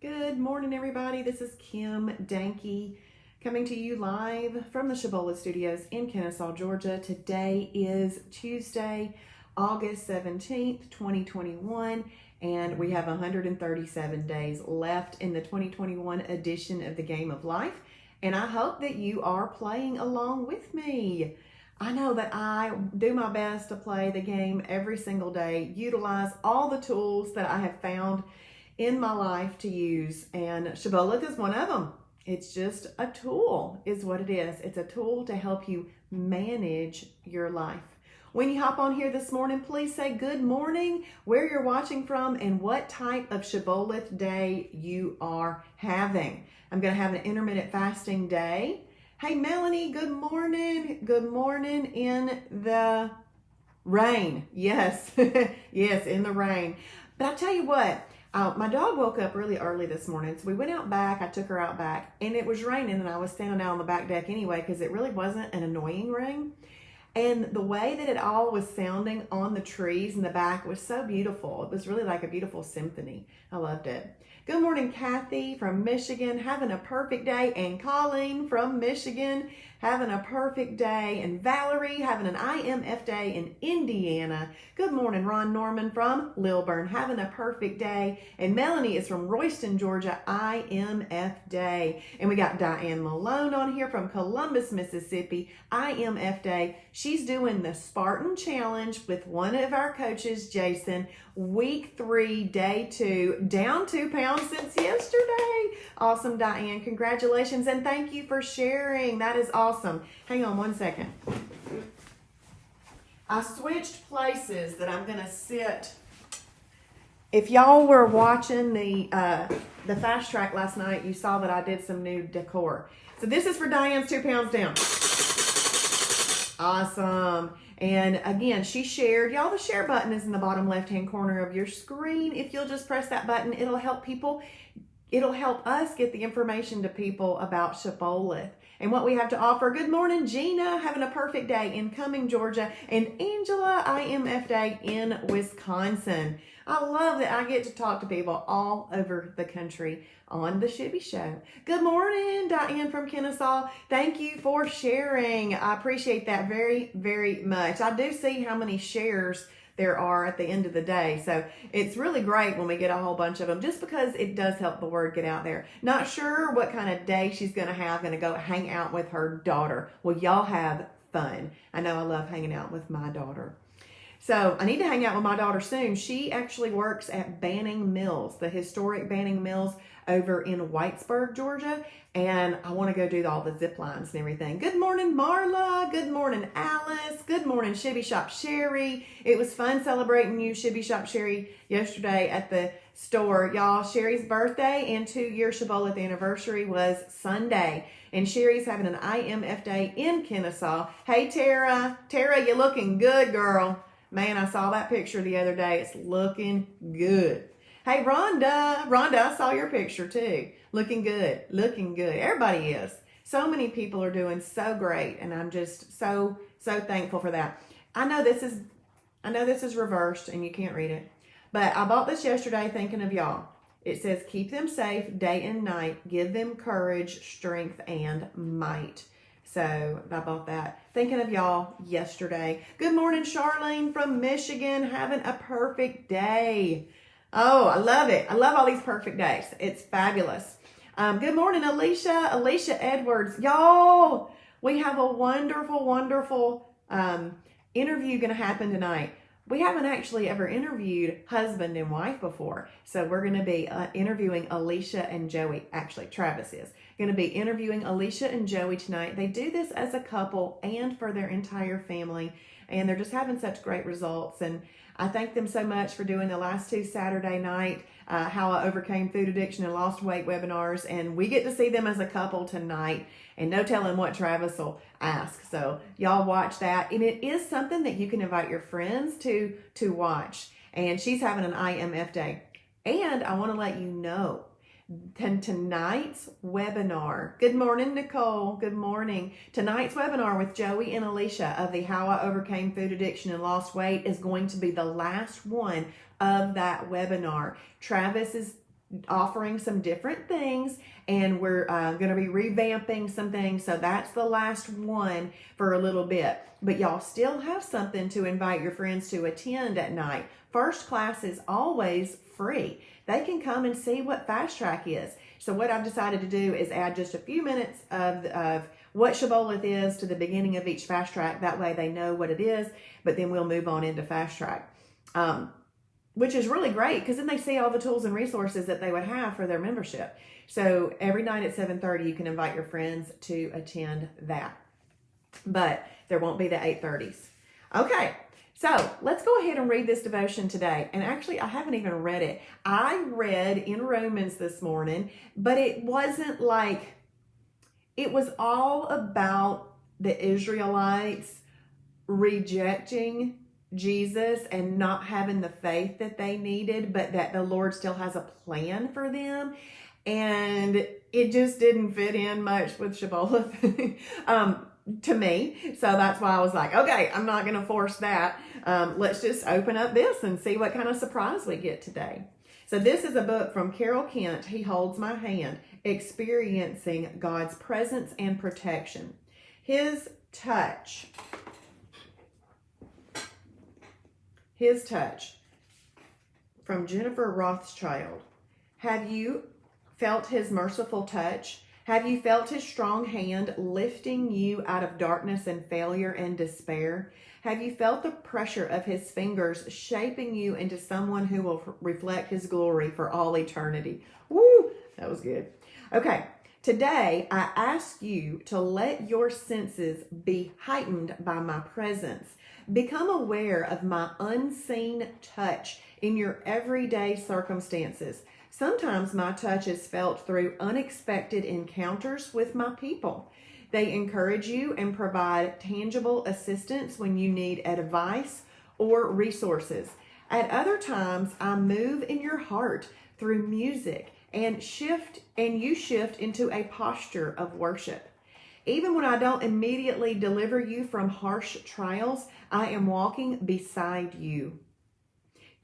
Good morning, everybody. This is Kim Danke coming to you live from the Shibby Studios in Kennesaw, Georgia. Today is Tuesday, August 17th, 2021, and we have 137 days left in the 2021 edition of the Game of Life, and I hope that you are playing along with me. I know that I do my best to play the game every single day, utilize all the tools that I have found in my life to use, and Shibboleth is one of them. It's just a tool is what it is. It's a tool to help you manage your life. When you hop on here this morning, please say good morning, where you're watching from, and what type of Shibboleth day you are having. I'm going to have an intermittent fasting day. Hey Melanie, good morning. Good morning in the rain. Yes, yes, in the rain. But I tell you what, my dog woke up really early this morning, so we went out back. I took her out back, and it was raining, and I was standing out on the back deck anyway because it really wasn't an annoying rain. And the way that it all was sounding on the trees in the back was so beautiful. It was really like a beautiful symphony. I loved it. Good morning, Kathy from Michigan, having a perfect day, and Colleen from Michigan, having a perfect day, and Valerie having an IMF day in Indiana. Good morning, Ron Norman from Lilburn, having a perfect day, and Melanie is from Royston, Georgia, IMF day. And we got Diane Malone on here from Columbus, Mississippi, IMF day. She's doing the Spartan Challenge with one of our coaches, Jason, week 3, day 2, down 2 pounds since yesterday. Awesome, Diane. Congratulations, and thank you for sharing. That is awesome. Hang on one second. I switched places that I'm going to sit. If y'all were watching the fast track last night, you saw that I did some new decor. So this is for Diane's 2 pounds down. Awesome. And again, she shared. Y'all, the share button is in the bottom left-hand corner of your screen. If you'll just press that button, it'll help people. It'll help us get the information to people about Shibboleth and what we have to offer. Good morning, Gina, having a perfect day in Cumming, Georgia, and Angela, IMF day in Wisconsin. I love that I get to talk to people all over the country on the Shibby Show. Good morning, Diane from Kennesaw. Thank you for sharing. I appreciate that very, very much. I do see how many shares there are at the end of the day. So it's really great when we get a whole bunch of them, just because it does help the word get out there. Not sure what kind of day she's going to have, going to go hang out with her daughter. Well, y'all have fun. I know I love hanging out with my daughter. So I need to hang out with my daughter soon. She actually works at Banning Mills, the historic Banning Mills over in Whitesburg, Georgia. And I want to go do all the zip lines and everything. Good morning, Marla. Good morning, Alice. Good morning, Shibby Shop Sherry. It was fun celebrating you, Shibby Shop Sherry, yesterday at the store. Y'all, Sherry's birthday and 2-year Shibboleth anniversary was Sunday. And Sherry's having an IMF day in Kennesaw. Hey, Tara. Tara, you looking good, girl. Man, I saw that picture the other day. It's looking good. Hey, Rhonda. Rhonda, I saw your picture too. Looking good. Looking good. Everybody is. So many people are doing so great, and I'm just so thankful for that. I know this is reversed, and you can't read it, but I bought this yesterday thinking of y'all. It says, keep them safe day and night. Give them courage, strength, and might. So I bought that thinking of y'all yesterday. Good morning, Charlene from Michigan, having a perfect day. Oh, I love it. I love all these perfect days. It's fabulous. Good morning, Alicia. Alicia Edwards. Y'all, we have a wonderful, wonderful interview going to happen tonight. We haven't actually ever interviewed husband and wife before. So we're going to be interviewing Alicia and Joey. Actually, Travis is going to be interviewing Alicia and Joey tonight. They do this as a couple and for their entire family. And they're just having such great results. And I thank them so much for doing the last 2 Saturday night, How I Overcame Food Addiction and Lost Weight webinars. And we get to see them as a couple tonight. And no telling what Travis will ask. So y'all watch that. And it is something that you can invite your friends to watch. And she's having an IMF day. And I want to let you know, tonight's webinar. Good morning, Nicole. Good morning. Tonight's webinar with Joey and Alicia of the How I Overcame Food Addiction and Lost Weight is going to be the last one of that webinar. Travis is offering some different things, and we're going to be revamping some things. So that's the last one for a little bit. But y'all still have something to invite your friends to attend at night. First class is always free. They can come and see what Fast Track is. So what I've decided to do is add just a few minutes of what Shibboleth is to the beginning of each Fast Track. That way they know what it is, but then we'll move on into Fast Track. Which is really great, because then they see all the tools and resources that they would have for their membership. So every night at 7:30, you can invite your friends to attend that. But there won't be the 8:30s. Okay, so let's go ahead and read this devotion today. And actually, I haven't even read it. I read in Romans this morning, but it wasn't like, it was all about the Israelites rejecting Jesus and not having the faith that they needed, but that the Lord still has a plan for them. And it just didn't fit in much with Shibboleth to me. So that's why I was like, okay, I'm not going to force that. Let's just open up this and see what kind of surprise we get today. So this is a book from Carol Kent, He Holds My Hand, Experiencing God's Presence and Protection. His touch. His touch, from Jennifer Rothschild. Have you felt his merciful touch? Have you felt his strong hand lifting you out of darkness and failure and despair? Have you felt the pressure of his fingers shaping you into someone who will reflect his glory for all eternity? Woo, that was good. Okay, today I ask you to let your senses be heightened by my presence. Become aware of my unseen touch in your everyday circumstances. Sometimes my touch is felt through unexpected encounters with my people. They encourage you and provide tangible assistance when you need advice or resources. At other times, I move in your heart through music and you shift into a posture of worship. Even when I don't immediately deliver you from harsh trials, I am walking beside you,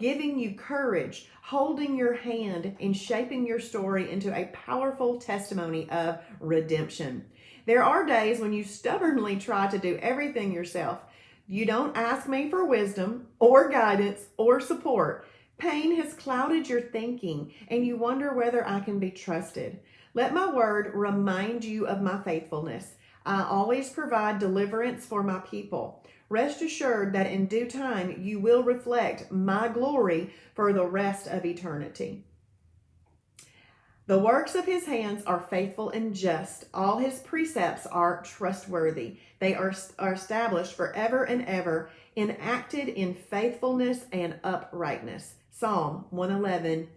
giving you courage, holding your hand, and shaping your story into a powerful testimony of redemption. There are days when you stubbornly try to do everything yourself. You don't ask me for wisdom or guidance or support. Pain has clouded your thinking, and you wonder whether I can be trusted. Let my word remind you of my faithfulness. I always provide deliverance for my people. Rest assured that in due time you will reflect my glory for the rest of eternity. The works of his hands are faithful and just. All his precepts are trustworthy. They are established forever and ever, enacted in faithfulness and uprightness. Psalm 111,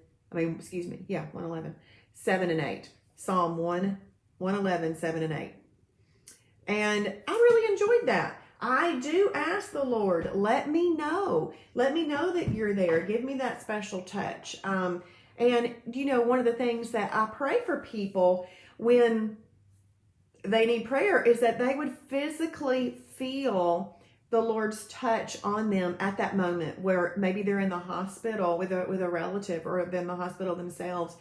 7 and 8. Psalm 111, 7 and 8. And I really enjoyed that. I do ask the Lord, let me know that you're there. Give me that special touch. And one of the things that I pray for people when they need prayer is that they would physically feel the Lord's touch on them at that moment, where maybe they're in the hospital with a relative, or they're in the hospital themselves.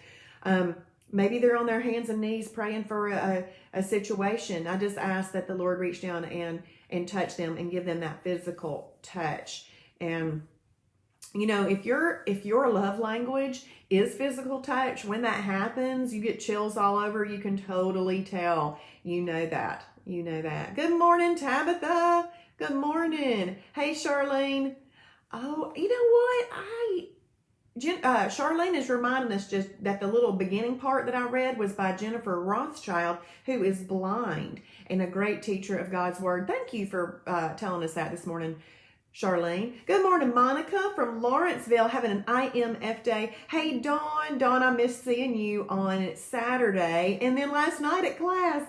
Maybe they're on their hands and knees praying for a situation. I just ask that the Lord reach down and touch them and give them that physical touch. And if your love language is physical touch, when that happens, you get chills all over. You can totally tell. You know that. Good morning, Tabitha. Good morning. Hey, Charlene. Oh, you know what? Charlene is reminding us just that the little beginning part that I read was by Jennifer Rothschild, who is blind and a great teacher of God's Word. Thank you for telling us that this morning, Charlene. Good morning, Monica from Lawrenceville, having an IMF day. Hey, Dawn, I missed seeing you on Saturday and then last night at class.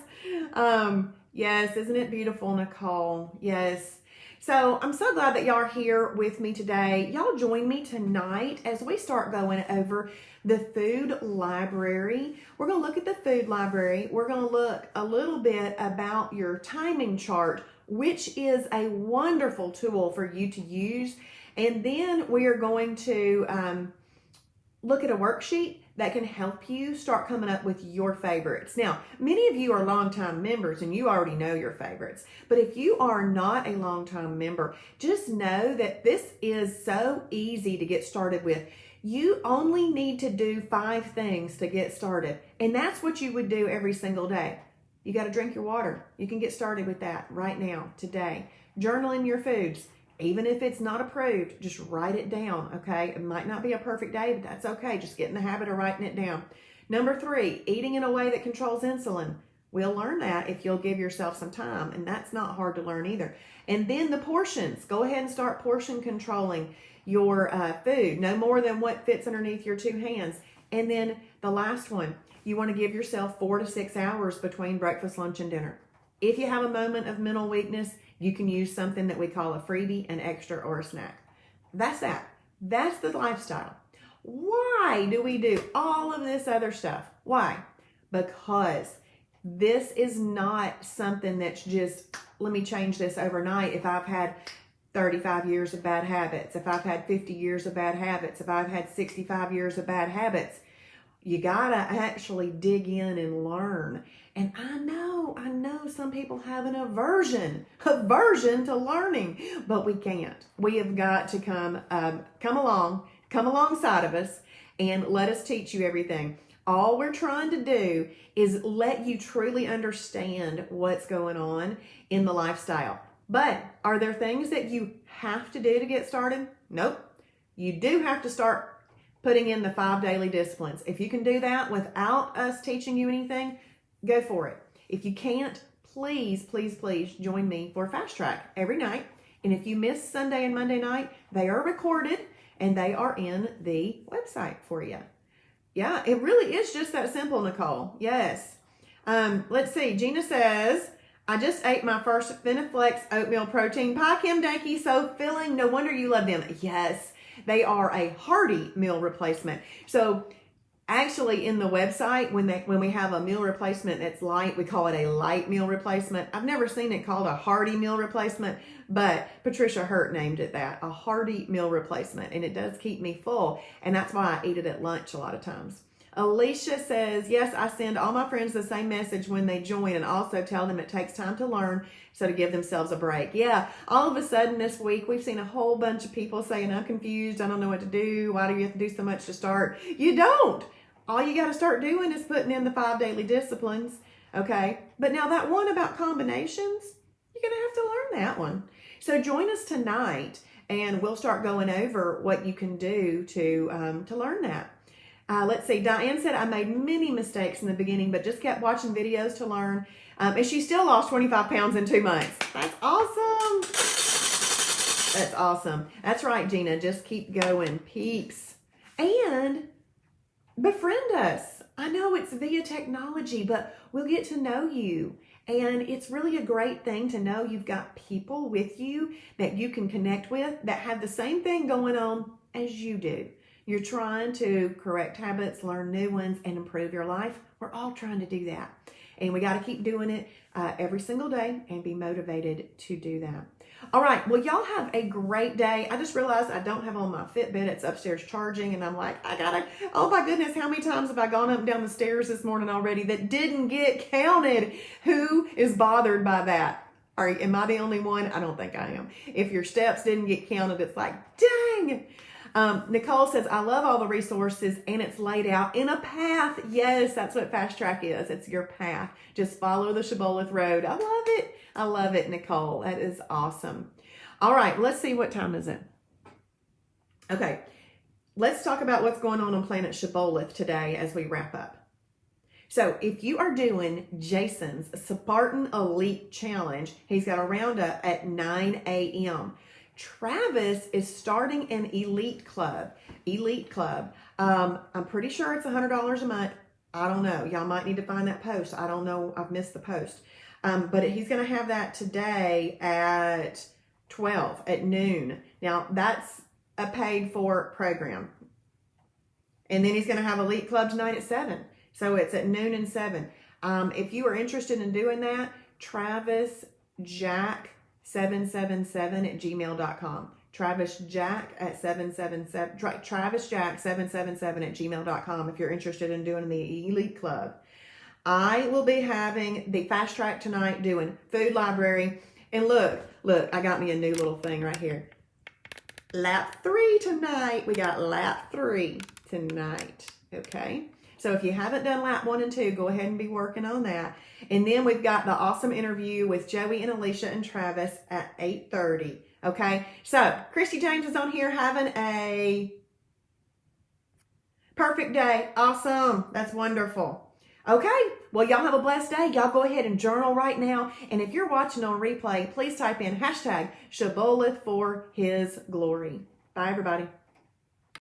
Yes, isn't it beautiful, Nicole? Yes. So I'm so glad that y'all are here with me today. Y'all join me tonight as we start going over the food library. We're going to look at the food library. We're going to look a little bit about your timing chart, which is a wonderful tool for you to use. And then we are going to look at a worksheet that can help you start coming up with your favorites. Now, many of you are longtime members and you already know your favorites. But if you are not a longtime member, just know that this is so easy to get started with. You only need to do 5 things to get started. And that's what you would do every single day. You got to drink your water. You can get started with that right now, today. Journaling your foods. Even if it's not approved, just write it down, okay? It might not be a perfect day, but that's okay. Just get in the habit of writing it down. Number 3, eating in a way that controls insulin. We'll learn that if you'll give yourself some time, and that's not hard to learn either. And then the portions. Go ahead and start portion controlling your food. No more than what fits underneath your 2 hands. And then the last one, you want to give yourself 4 to 6 hours between breakfast, lunch, and dinner. If you have a moment of mental weakness, you can use something that we call a freebie, an extra, or a snack. That's that. That's the lifestyle. Why do we do all of this other stuff? Why? Because this is not something that's just, let me change this overnight. If I've had 35 years of bad habits, if I've had 50 years of bad habits, if I've had 65 years of bad habits, you gotta actually dig in and learn. And I know some people have an aversion to learning, but we can't. We have got to come alongside of us and let us teach you everything. All we're trying to do is let you truly understand what's going on in the lifestyle. But are there things that you have to do to get started? Nope. You do have to start putting in the 5 daily disciplines. If you can do that without us teaching you anything, go for it. If you can't, please join me for Fast Track every night. And if you miss Sunday and Monday night, they are recorded and they are in the website for you. Yeah, it really is just that simple, Nicole. Yes. Let's see. Gina says, I just ate my first Finiflex oatmeal protein pie, Kim Danky, so filling. No wonder you love them. Yes, they are a hearty meal replacement. So actually in the website, when we have a meal replacement that's light, we call it a light meal replacement. I've never seen it called a hearty meal replacement, but Patricia Hurt named it that, a hearty meal replacement. And it does keep me full. And that's why I eat it at lunch a lot of times. Alicia says, yes, I send all my friends the same message when they join and also tell them it takes time to learn, so to give themselves a break. Yeah, all of a sudden this week, we've seen a whole bunch of people saying, I'm confused, I don't know what to do, why do you have to do so much to start? You don't. All you got to start doing is putting in the 5 daily disciplines, okay? But now that one about combinations, you're going to have to learn that one. So join us tonight, and we'll start going over what you can do to learn that. Let's see. Diane said, I made many mistakes in the beginning, but just kept watching videos to learn. And she still lost 25 pounds in 2 months. That's awesome. That's awesome. That's right, Gina. Just keep going, peeps. And befriend us. I know it's via technology, but we'll get to know you. And it's really a great thing to know you've got people with you that you can connect with that have the same thing going on as you do. You're trying to correct habits, learn new ones, and improve your life. We're all trying to do that. And we got to keep doing it every single day and be motivated to do that. All right. Well, y'all have a great day. I just realized I don't have on my Fitbit. It's upstairs charging. And I'm like, oh my goodness, how many times have I gone up and down the stairs this morning already that didn't get counted? Who is bothered by that? Am I the only one? I don't think I am. If your steps didn't get counted, it's like, dang. Nicole says, I love all the resources and it's laid out in a path. Yes, that's what Fast Track is. It's your path. Just follow the Shibboleth Road. I love it. I love it, Nicole. That is awesome. All right, let's see, what time is it? Okay, let's talk about what's going on Planet Shibboleth today as we wrap up. So if you are doing Jason's Spartan Elite Challenge, he's got a roundup at 9 a.m. Travis is starting an Elite Club. I'm pretty sure it's $100 a month. I don't know. Y'all might need to find that post. I don't know. I've missed the post. But he's going to have that today at 12 at noon. Now, that's a paid for program. And then he's going to have Elite Club tonight at 7. So it's at noon and 7. If you are interested in doing that, Travis Jack 777 at gmail.com. TravisJack at 777, TravisJack777 at gmail.com if you're interested in doing the Elite Club. I will be having the fast track tonight doing food library. And look, I got me a new little thing right here. Lap 3 tonight. We got lap 3 tonight. Okay. So if you haven't done lap 1 and 2, go ahead and be working on that. And then we've got the awesome interview with Joey and Alicia and Travis at 8:30. Okay. So Christy James is on here having a perfect day. Awesome. That's wonderful. Okay, well, y'all have a blessed day. Y'all go ahead and journal right now. And if you're watching on replay, please type in hashtag Shibboleth for his glory. Bye, everybody.